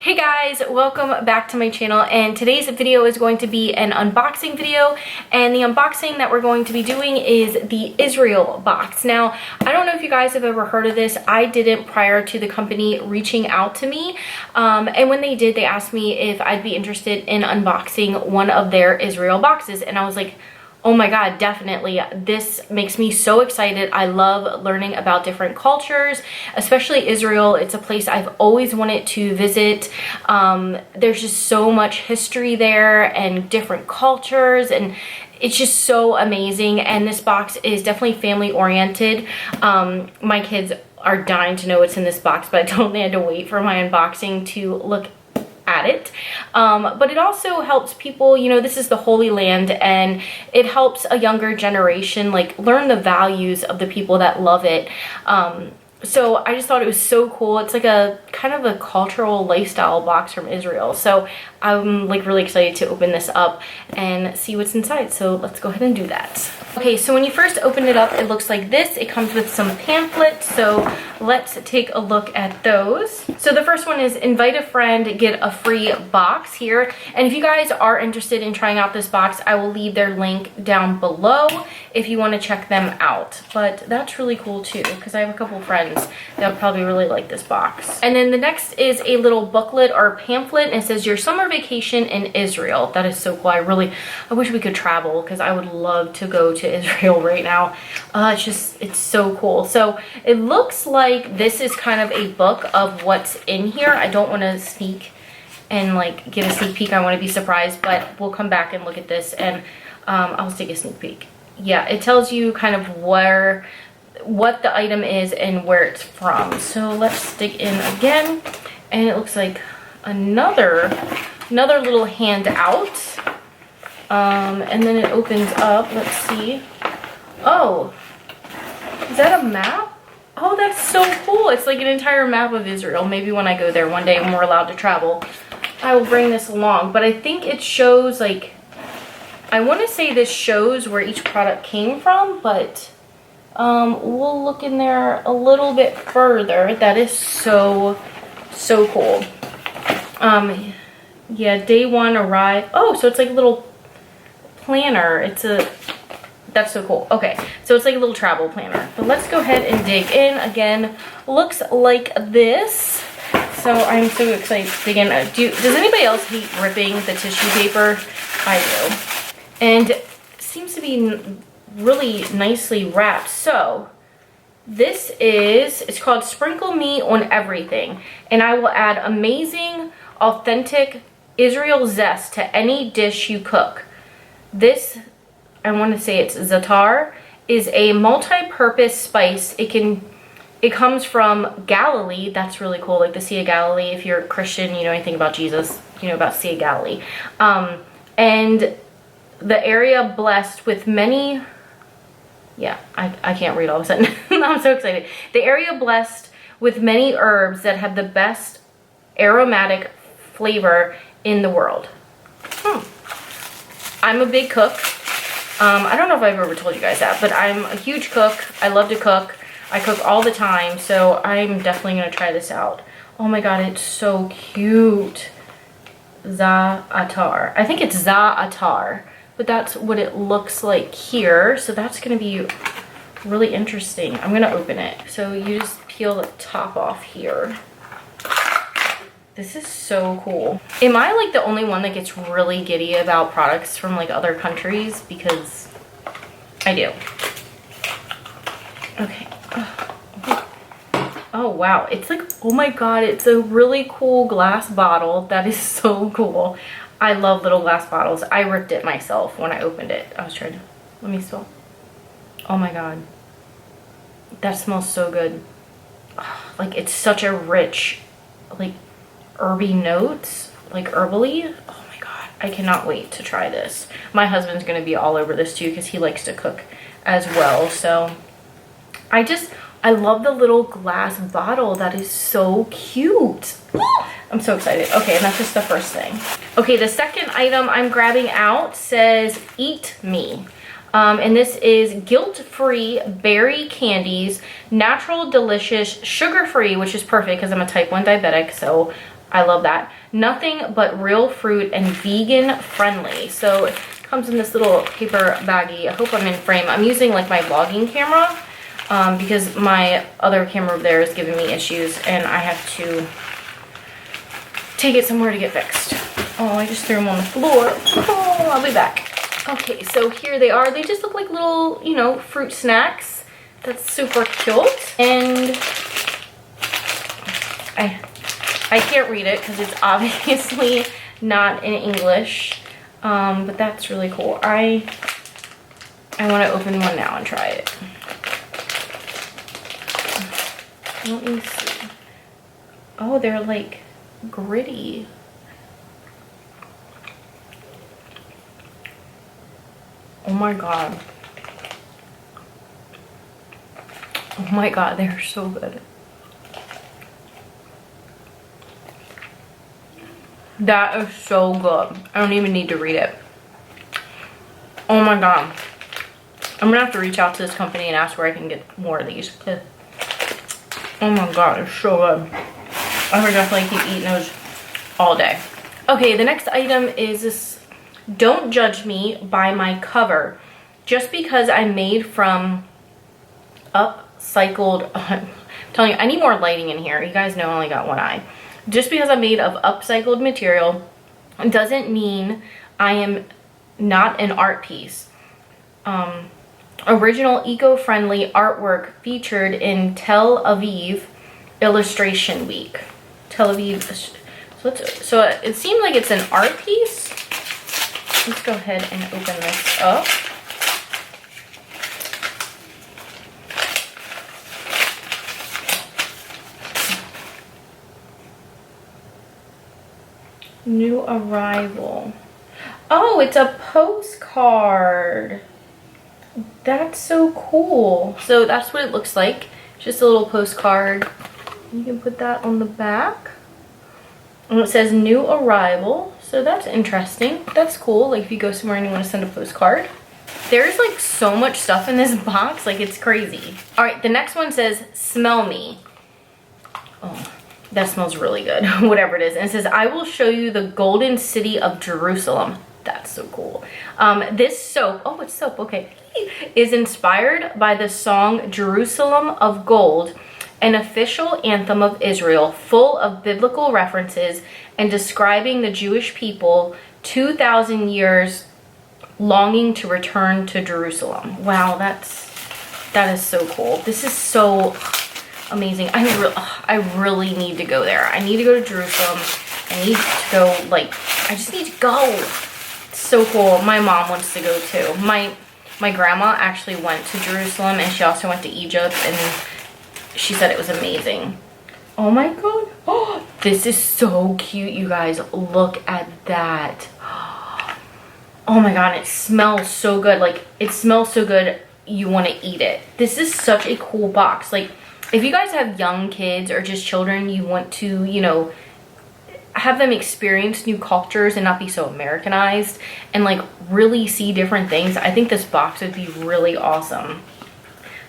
Hey guys, welcome back to my channel, and today's video is going to be an unboxing video, and the unboxing that we're going to be doing is the Israel box. Now, I don't know if you guys have ever heard of this. I didn't prior to the company reaching out to me, and when they did, they asked me if I'd be interested in unboxing one of their Israel boxes, and I was like, oh my god, definitely. This makes me so excited. I love learning about different cultures, especially Israel. It's a place I've always wanted to visit. There's just so much history there and different cultures, and it's just so amazing. And this box is definitely family oriented. My kids are dying to know what's in this box, but I totally had to wait for my unboxing to look at it. But it also helps people, you know, this is the Holy Land, and it helps a younger generation like learn the values of the people that love it. So I just thought it was so cool. It's like a kind of a cultural lifestyle box from Israel. So I'm like really excited to open this up and see what's inside. So let's go ahead and do that. Okay, so when you first open it up, it looks like this. It comes with some pamphlets, so let's take a look at those. So the first one is invite a friend, get a free box here. And if you guys are interested in trying out this box, I will leave their link down below if you want to check them out. But that's really cool too, because I have a couple friends that would probably really like this box. And then the next is a little booklet or pamphlet, and it says your summer vacation in Israel. That is so cool. I wish we could travel, because I would love to go to Israel right now. It's so cool. So it looks like this is kind of a book of what's in here. I don't want to sneak and like get a sneak peek. I want to be surprised, but we'll come back and look at this, and I'll take a sneak peek. Yeah, it tells you kind of what the item is and where it's from. So let's dig in again, and it looks like another little handout. And then it opens up. Let's see. Oh, is that a map? Oh, that's so cool. It's like an entire map of Israel. Maybe when I go there one day and we're allowed to travel, I will bring this along. But I think it shows, like, I want to say this shows where each product came from, but we'll look in there a little bit further. That is so cool. Yeah, day one arrived. Oh, so it's like a little planner. That's so cool. Okay, so it's like a little travel planner. But let's go ahead and dig in. Again, looks like this. So I'm so excited to dig in. Does anybody else hate ripping the tissue paper? I do. And it seems to be really nicely wrapped. So this it's called Sprinkle Me on Everything, and I will add amazing, authentic Israel zest to any dish you cook. This, I want to say it's Za'atar, is a multi-purpose spice. It comes from Galilee. That's really cool, like the Sea of Galilee. If you're a Christian, you know anything about Jesus, you know about Sea of Galilee. And the area blessed with many, yeah, I can't read all of a sudden. I'm so excited. The area blessed with many herbs that have the best aromatic flavor in the world. I'm a big cook. I don't know if I've ever told you guys that, but I'm a huge cook. I love to cook. I cook all the time, so I'm definitely going to try this out. Oh my god, it's so cute. Za'atar. I think it's Za'atar, but that's what it looks like here. So that's going to be really interesting. I'm going to open it. So you just peel the top off here. This is so cool. Am I like the only one that gets really giddy about products from like other countries? Because I do. Okay. Oh wow, it's like, oh my god, it's a really cool glass bottle. That is so cool. I love little glass bottles. I ripped it myself when I opened it. I was trying to, let me smell. Oh my god. That smells so good. Like, it's such a rich, like, herby notes, like herbally. Oh my god, I cannot wait to try this. My husband's gonna be all over this too, because he likes to cook as well. So I love the little glass bottle. That is so cute. I'm so excited. Okay, and that's just the first thing. Okay, the second item I'm grabbing out says Eat Me. And this is guilt-free berry candies, natural, delicious, sugar-free, which is perfect because I'm a type 1 diabetic, so I love that. Nothing but real fruit and vegan friendly. So it comes in this little paper baggie. I hope I'm in frame. I'm using like my vlogging camera because my other camera over there is giving me issues and I have to take it somewhere to get fixed. Oh, I just threw them on the floor. Oh, I'll be back. Okay, so here they are. They just look like little, you know, fruit snacks. That's super cute. And I can't read it because it's obviously not in English, but that's really cool. I want to open one now and try it. Let me see. Oh, they're like gritty. Oh my god. Oh my god, they're so good. That is so good. I don't even need to read it. Oh my god. I'm gonna have to reach out to this company and ask where I can get more of these. Oh my god, it's so good. I would definitely keep eating those all day. Okay, the next item is this. Don't judge me by my cover. Just because I'm made from upcycled, I'm telling you, I need more lighting in here. You guys know I only got one eye. Just because I'm made of upcycled material doesn't mean I am not an art piece. Original eco-friendly artwork featured in Tel Aviv Illustration Week. Tel Aviv. So it seemed like it's an art piece. Let's go ahead and open this up. New arrival. Oh, it's a postcard. That's so cool. So that's what it looks like. Just a little postcard. You can put that on the back. And it says new arrival. So that's interesting. That's cool. Like if you go somewhere and you want to send a postcard. There's like so much stuff in this box. Like it's crazy. All right, the next one says smell me. Oh, that smells really good. Whatever it is. And it says I will show you the golden city of Jerusalem. That's so cool. This soap, oh, it's soap, okay, is inspired by the song Jerusalem of Gold, an official anthem of Israel, full of biblical references and describing the Jewish people 2,000 years longing to return to Jerusalem. Wow, that is so cool. This is so amazing. I really need to go there. I need to go to Jerusalem. I need to go, like, I just need to go. It's so cool. My mom wants to go too. My grandma actually went to Jerusalem and she also went to Egypt and she said it was amazing. Oh my god. Oh, this is so cute, you guys. Look at that. Oh my god, it smells so good. Like, it smells so good you want to eat it. This is such a cool box. Like, if you guys have young kids or just children, you want to, you know, have them experience new cultures and not be so Americanized and like really see different things, I think this box would be really awesome.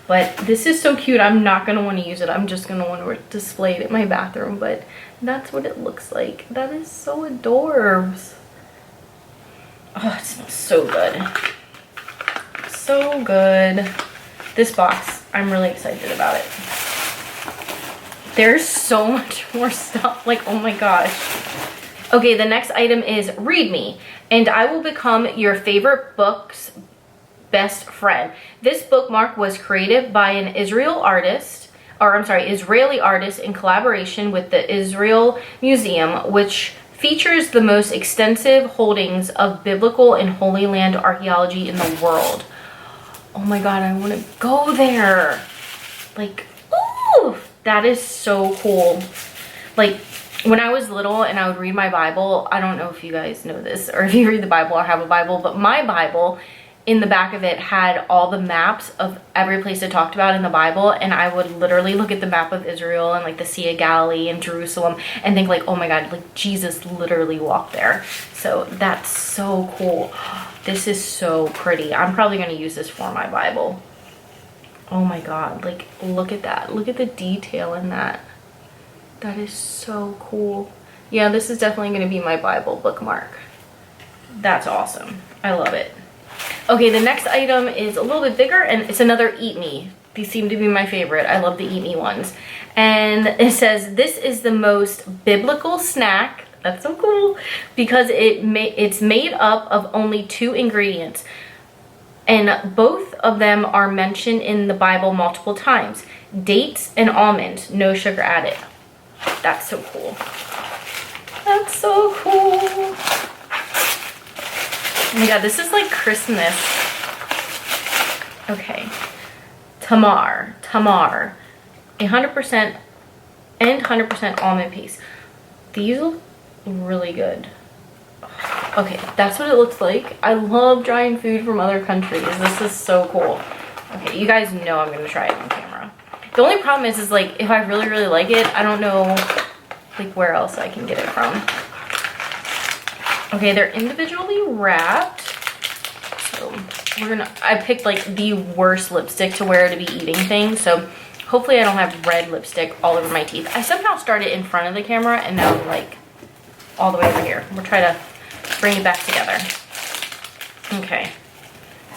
But this is so cute. I'm not going to want to use it. I'm just going to want to display it in my bathroom. But that's what it looks like. That is so adorbs. Oh, it smells so good. So good. This box, I'm really excited about it. There's so much more stuff. Like, oh my gosh. Okay, the next item is Read Me, and I will become your favorite book's best friend. This bookmark was created by an Israeli artist in collaboration with the Israel Museum, which features the most extensive holdings of biblical and Holy Land archaeology in the world. Oh my god, I want to go there. Like, ooh, that is so cool. Like, when I was little and I would read my Bible, I don't know if you guys know this or if you read the Bible or have a Bible, but my Bible, in the back of it, had all the maps of every place it talked about in the Bible, and I would literally look at the map of Israel and like the Sea of Galilee and Jerusalem and think like, oh my god, like Jesus literally walked there. So that's so cool. This is so pretty. I'm probably going to use this for my Bible. Oh my god, like look at that. Look at the detail in that. That is so cool. Yeah, this is definitely going to be my Bible bookmark. That's awesome. I love it. Okay, the next item is a little bit bigger, and it's another Eat Me. These seem to be my favorite. I love the Eat Me ones. And it says, this is the most biblical snack. That's so cool. Because it's made up of only 2 ingredients. And both of them are mentioned in the Bible multiple times. Dates and almonds, no sugar added. That's so cool. That's so cool. Oh my god, this is like Christmas. Okay. Tamar, 100% and 100% almond paste. These look really good. Okay, that's what it looks like. I love trying food from other countries. This is so cool. Okay, you guys know I'm gonna try it on camera. The only problem is like, if I really, really like it, I don't know like where else I can get it from. Okay, they're individually wrapped. So I picked like the worst lipstick to wear to be eating things. So hopefully I don't have red lipstick all over my teeth. I somehow started in front of the camera and now I'm like all the way over here. We'll try to bring it back together. Okay.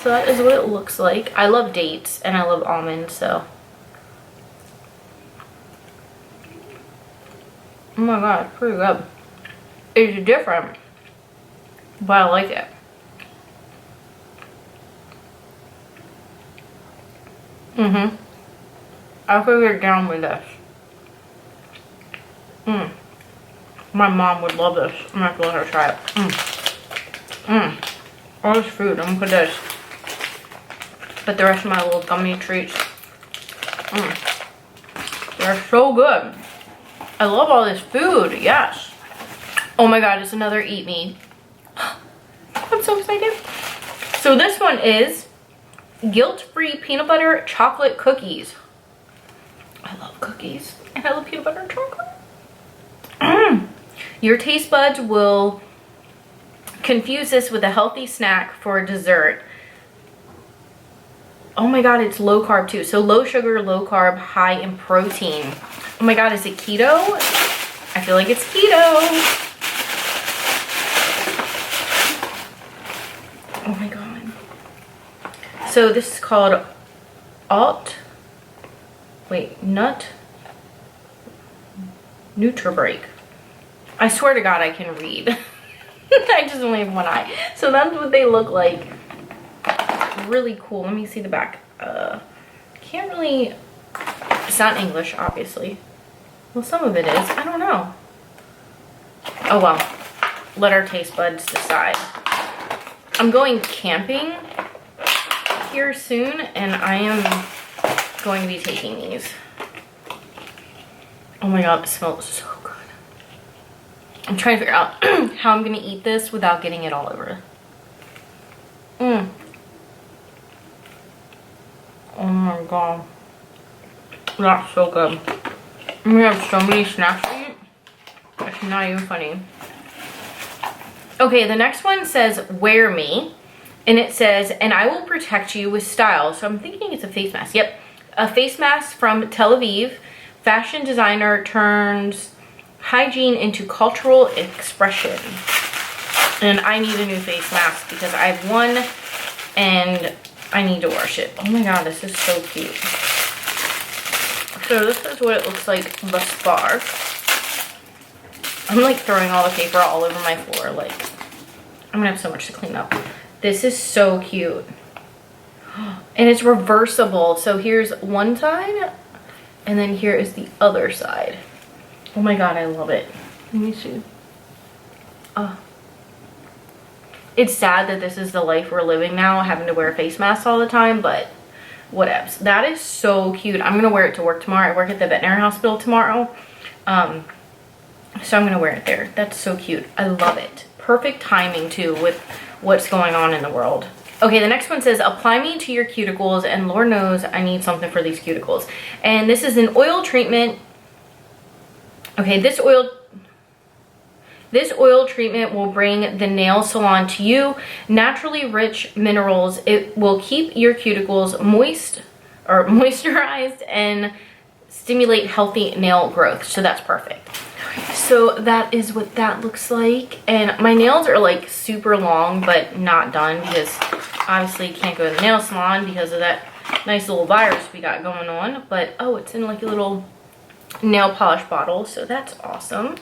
So that is what it looks like. I love dates and I love almonds, so. Oh my god, it's pretty good. It's different, but I like it. I could get down with this. My mom would love this. I'm gonna have to let her try it. All this food, I'm gonna put this. But the rest of my little gummy treats. They're so good. I love all this food, yes. Oh my god, it's another Eat Me. I'm so excited. So this one is guilt-free peanut butter chocolate cookies. I love cookies and I love peanut butter and chocolate. Your taste buds will confuse this with a healthy snack for dessert. Oh my god, it's low carb too. So low sugar, low carb, high in protein. Oh my god, is it keto? I feel like it's keto. Oh my god. So this is called Nut Nutribreak. I swear to god I can read. I just only have one eye. So that's what they look like. Really cool. Let me see the back. Can't really, it's not English obviously. Well, some of it is. I don't know. Oh well, let our taste buds decide. I'm going camping here soon and I am going to be taking these. Oh my god, it smells so good. I'm trying to figure out how I'm gonna eat this without getting it all over. Oh my god. That's so good. We have so many snacks to eat. It's not even funny. Okay, the next one says Wear Me. And it says, and I will protect you with style. So I'm thinking it's a face mask. Yep. A face mask from Tel Aviv. Fashion designer turns hygiene into cultural expression. And I need a new face mask because I have one and I need to wash it. Oh my god, this is so cute. So this is what it looks like thus far. I'm like throwing all the paper all over my floor. Like, I'm gonna have so much to clean up. This is so cute. And it's reversible. So here's one side and then here is the other side. Oh my god, I love it. Let me see. It's sad that this is the life we're living now, having to wear face masks all the time, but whatevs. That is so cute. I'm gonna wear it to work tomorrow. I work at the veterinary hospital tomorrow. So I'm gonna wear it there. That's so cute. I love it. Perfect timing too with what's going on in the world. Okay, the next one says, apply me to your cuticles, and Lord knows I need something for these cuticles. And this is an oil treatment. Okay, this oil treatment will bring the nail salon to you. Naturally rich minerals. It will keep your cuticles moisturized and stimulate healthy nail growth. So that's perfect. Okay, So that is what that looks like. And my nails are like super long, but not done because obviously you can't go to the nail salon because of that nice little virus we got going on. But oh, it's in like a little nail polish bottle, so that's awesome.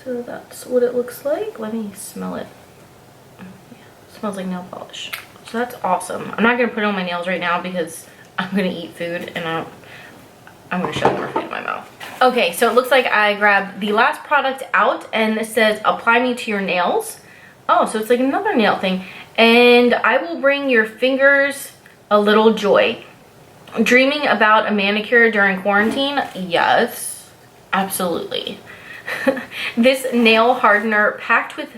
So that's what it looks like. Let me smell it. Yeah, it smells like nail polish. So that's awesome. I'm not gonna put it on my nails right now because I'm gonna eat food and I'm gonna shove more food in my mouth. Okay, so it looks like I grabbed the last product out and it says apply me to your nails. Oh, so it's like another nail thing. And I will bring your fingers a little joy. Dreaming about a manicure during quarantine? Yes, absolutely. This nail hardener packed with,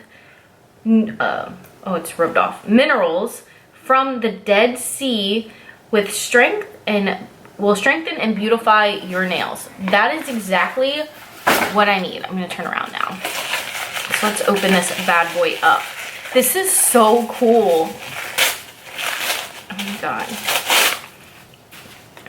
oh, it's rubbed off, minerals from the Dead Sea with strength and will strengthen and beautify your nails. That is exactly what I need. I'm gonna turn around now. So let's open this bad boy up. This is so cool. Oh my God.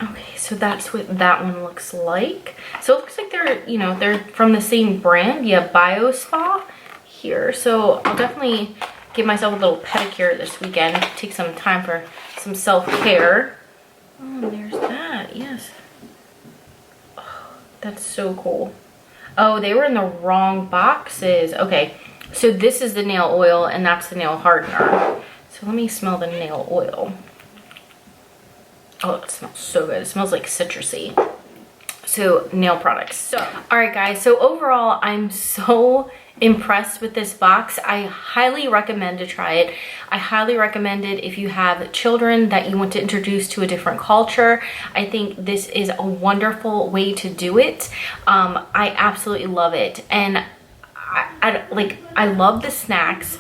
Okay, so that's what that one looks like. So it looks like they're, you know, they're from the same brand. Yeah, Bio Spa here. So I'll definitely give myself a little pedicure this weekend. Take some time for some self-care. Oh, there's that, yes. Oh, that's so cool. Oh, they were in the wrong boxes. Okay, so this is the nail oil and that's the nail hardener. So let me smell the nail oil. Oh, it smells so good. It smells like citrusy. So nail products. So, all right guys, so overall I'm so impressed with this box. I highly recommend to try it. I highly recommend it if you have children that you want to introduce to a different culture. I think this is a wonderful way to do it. I absolutely love it. And I love the snacks.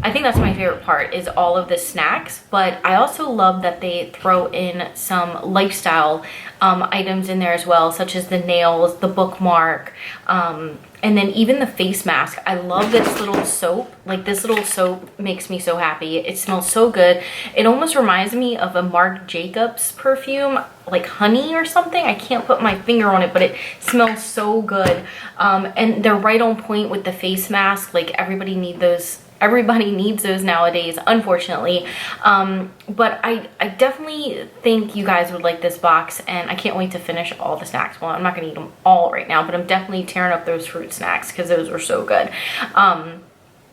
I think that's my favorite part is all of the snacks, but I also love that they throw in some lifestyle items in there as well, such as the nails, the bookmark, and then even the face mask. I love this little soap. Like, this little soap makes me so happy. It smells so good. It almost reminds me of a Marc Jacobs perfume, like honey or something. I can't put my finger on it, but it smells so good. And they're right on point with the face mask. Like, everybody needs those nowadays, unfortunately. But I definitely think you guys would like this box, and I can't wait to finish all the snacks. Well, I'm not gonna eat them all right now, but I'm definitely tearing up those fruit snacks because those were so good.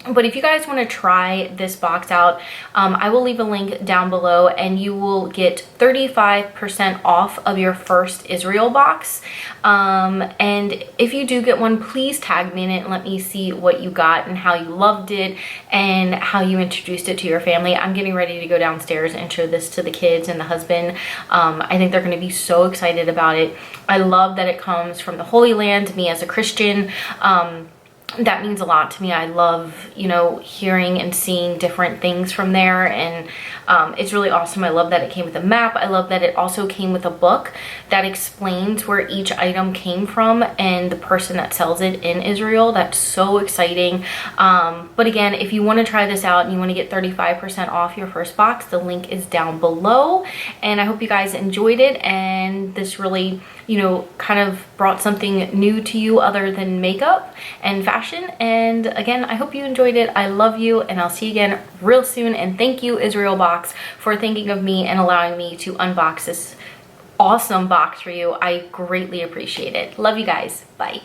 But if you guys want to try this box out, I will leave a link down below and you will get 35% off of your first Israel box. And if you do get one, please tag me in it and let me see what you got and how you loved it and how you introduced it to your family. I'm getting ready to go downstairs and show this to the kids and the husband. I think they're going to be so excited about it. I love that it comes from the Holy Land. Me as a Christian, that means a lot to me. I love, you know, hearing and seeing different things from there, and it's really awesome. I love that it came with a map. I love that it also came with a book that explains where each item came from and the person that sells it in Israel. That's so exciting. But again, if you want to try this out and you want to get 35% off your first box, the link is down below. And I hope you guys enjoyed it, and this really, you know, kind of brought something new to you other than makeup and fashion. And again, I hope you enjoyed it. I love you, and I'll see you again real soon. And thank you, Israel Box, for thinking of me and allowing me to unbox this awesome box for you. I greatly appreciate it. Love you guys. Bye.